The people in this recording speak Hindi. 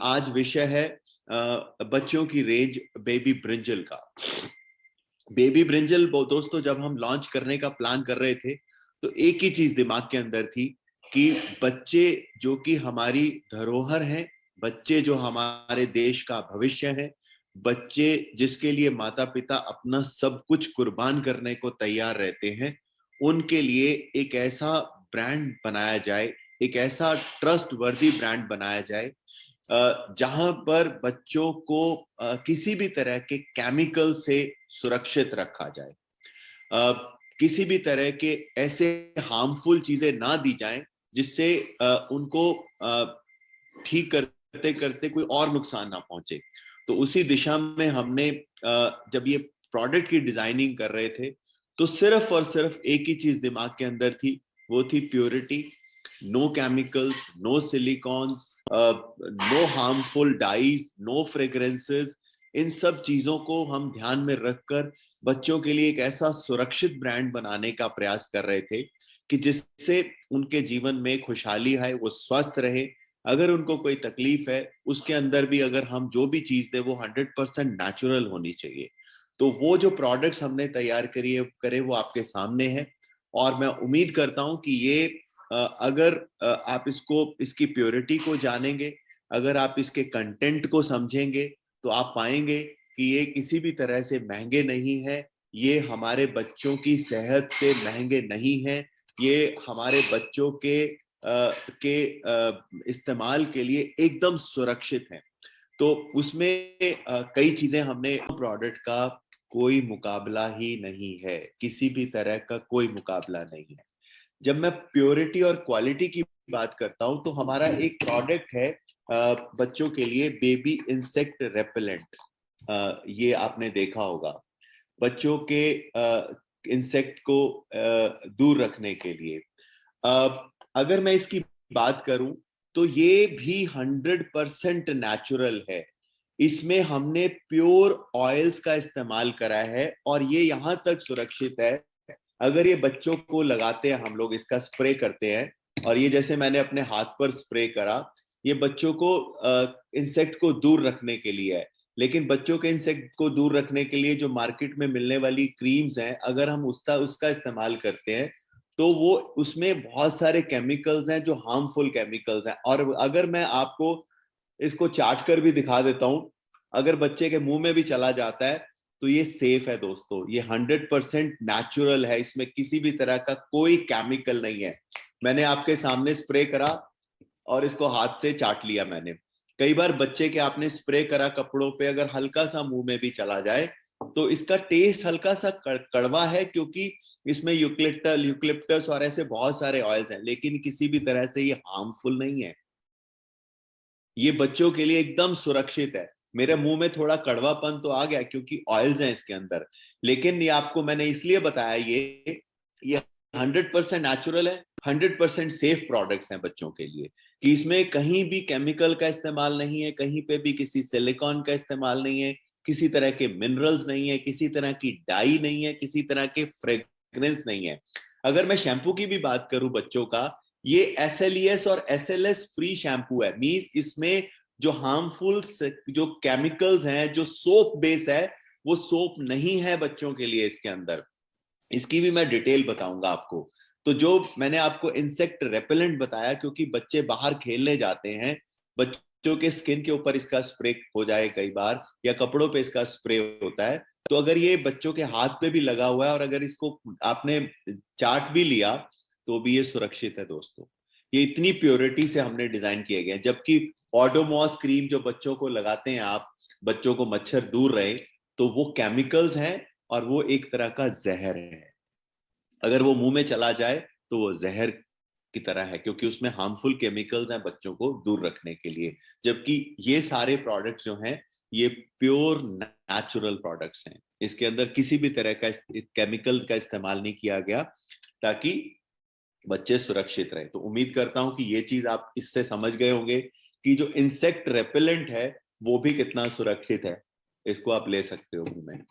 आज विषय है बच्चों की रेंज बेबी ब्रिंजल का। बेबी ब्रिंजल दोस्तों, जब हम लॉन्च करने का प्लान कर रहे थे तो एक ही चीज दिमाग के अंदर थी कि बच्चे जो कि हमारी धरोहर हैं, बच्चे जो हमारे देश का भविष्य है, बच्चे जिसके लिए माता पिता अपना सब कुछ कुर्बान करने को तैयार रहते हैं, उनके लिए एक ऐसा ब्रांड बनाया जाए, एक ऐसा ट्रस्ट वर्दी ब्रांड बनाया जाए जहां पर बच्चों को किसी भी तरह के केमिकल से सुरक्षित रखा जाए, किसी भी तरह के ऐसे हार्मफुल चीजें ना दी जाएं जिससे उनको ठीक करते करते कोई और नुकसान ना पहुंचे। तो उसी दिशा में हमने जब ये प्रोडक्ट की डिजाइनिंग कर रहे थे तो सिर्फ और सिर्फ एक ही चीज दिमाग के अंदर थी, वो थी purity. No chemicals, no silicones, no harmful dyes, no fragrances. इन सब चीजों को हम ध्यान में रखकर बच्चों के लिए एक ऐसा सुरक्षित ब्रांड बनाने का प्रयास कर रहे थे कि जिससे उनके जीवन में खुशहाली आए, वो स्वस्थ रहे। अगर उनको कोई तकलीफ है, उसके अंदर भी अगर हम जो भी चीज दे वो 100% नेचुरल होनी चाहिए। तो वो जो प्रोडक्ट्स हमने तैयार करे वो आपके सामने है। और मैं उम्मीद करता हूं कि ये अगर आप इसकी प्योरिटी को जानेंगे, अगर आप इसके कंटेंट को समझेंगे, तो आप पाएंगे कि ये किसी भी तरह से महंगे नहीं है, ये हमारे बच्चों की सेहत से महंगे नहीं है, ये हमारे बच्चों के इस्तेमाल के लिए एकदम सुरक्षित है। तो उसमें कई चीजें हमने प्रोडक्ट का कोई मुकाबला ही नहीं है, किसी भी तरह का कोई मुकाबला नहीं है। जब मैं प्योरिटी और क्वालिटी की बात करता हूं तो हमारा एक प्रोडक्ट है बच्चों के लिए, बेबी इंसेक्ट रेपेलेंट। ये आपने देखा होगा, बच्चों के इंसेक्ट को दूर रखने के लिए। अगर मैं इसकी बात करूं तो ये भी 100% नेचुरल है। इसमें हमने प्योर ऑयल्स का इस्तेमाल करा है और ये यहां तक सुरक्षित है, अगर ये बच्चों को लगाते हैं, हम लोग इसका स्प्रे करते हैं और ये जैसे मैंने अपने हाथ पर स्प्रे करा, ये बच्चों को इंसेक्ट को दूर रखने के लिए है। लेकिन बच्चों के इंसेक्ट को दूर रखने के लिए जो मार्केट में मिलने वाली क्रीम्स हैं, अगर हम उसका इस्तेमाल करते हैं तो वो उसमें बहुत सारे केमिकल्स हैं जो हार्मफुल केमिकल्स हैं। और अगर मैं आपको इसको चाट कर भी दिखा देता हूं, अगर बच्चे के मुंह में भी चला जाता है तो ये सेफ है दोस्तों, ये 100% नेचुरल है, इसमें किसी भी तरह का कोई केमिकल नहीं है। मैंने आपके सामने स्प्रे करा और इसको हाथ से चाट लिया मैंने। कई बार बच्चे के आपने स्प्रे करा कपड़ों पे, अगर हल्का सा मुंह में भी चला जाए तो इसका टेस्ट हल्का सा कड़वा है, क्योंकि इसमें यूकलिप्टस और ऐसे बहुत सारे ऑयल्स हैं, लेकिन किसी भी तरह से ये हार्मफुल नहीं है। ये बच्चों के लिए एकदम सुरक्षित है। मेरे मुंह में थोड़ा कड़वापन तो आ गया क्योंकि ऑयल्स हैं इसके अंदर, लेकिन ये आपको मैंने इसलिए बताया, ये 100% नेचुरल है, 100% सेफ प्रोडक्ट्स हैं बच्चों के लिए, कि इसमें कहीं भी केमिकल का इस्तेमाल नहीं है, कहीं पे भी किसी सिलिकॉन का इस्तेमाल नहीं है, किसी तरह के मिनरल्स नहीं है, किसी तरह की डाई नहीं है, किसी तरह के फ्रेग्रेंस नहीं है। अगर मैं शैम्पू की भी बात करूं बच्चों का, ये SLES और SLS फ्री शैम्पू है। मींस इसमें जो हार्मफुल जो केमिकल्स हैं, जो सोप बेस है, वो सोप नहीं है बच्चों के लिए इसके अंदर। इसकी भी मैं डिटेल बताऊंगा आपको। तो जो मैंने आपको इंसेक्ट रेपेलेंट बताया, क्योंकि बच्चे बाहर खेलने जाते हैं, बच्चों के स्किन के ऊपर इसका स्प्रे हो जाए कई बार, या कपड़ों पे इसका स्प्रे होता है, तो अगर ये बच्चों के हाथ पे भी लगा हुआ है और अगर इसको आपने चाट भी लिया तो भी ये सुरक्षित है दोस्तों। ये इतनी प्योरिटी से हमने डिजाइन किए गए हैं। जबकि ओडोमॉस क्रीम जो बच्चों को लगाते हैं आप, बच्चों को मच्छर दूर रहे, तो वो केमिकल्स हैं और वो एक तरह का जहर है। अगर वो मुंह में चला जाए तो वो जहर की तरह है, क्योंकि उसमें हार्मफुल केमिकल्स हैं बच्चों को दूर रखने के लिए। जबकि ये सारे प्रोडक्ट्स जो हैं, ये प्योर नेचुरल प्रोडक्ट्स हैं, इसके अंदर किसी भी तरह का केमिकल का इस्तेमाल नहीं किया गया, ताकि बच्चे सुरक्षित रहे। तो उम्मीद करता हूं कि ये चीज आप इससे समझ गए होंगे कि जो इंसेक्ट रेपेलेंट है वो भी कितना सुरक्षित है, इसको आप ले सकते हो मुंह में।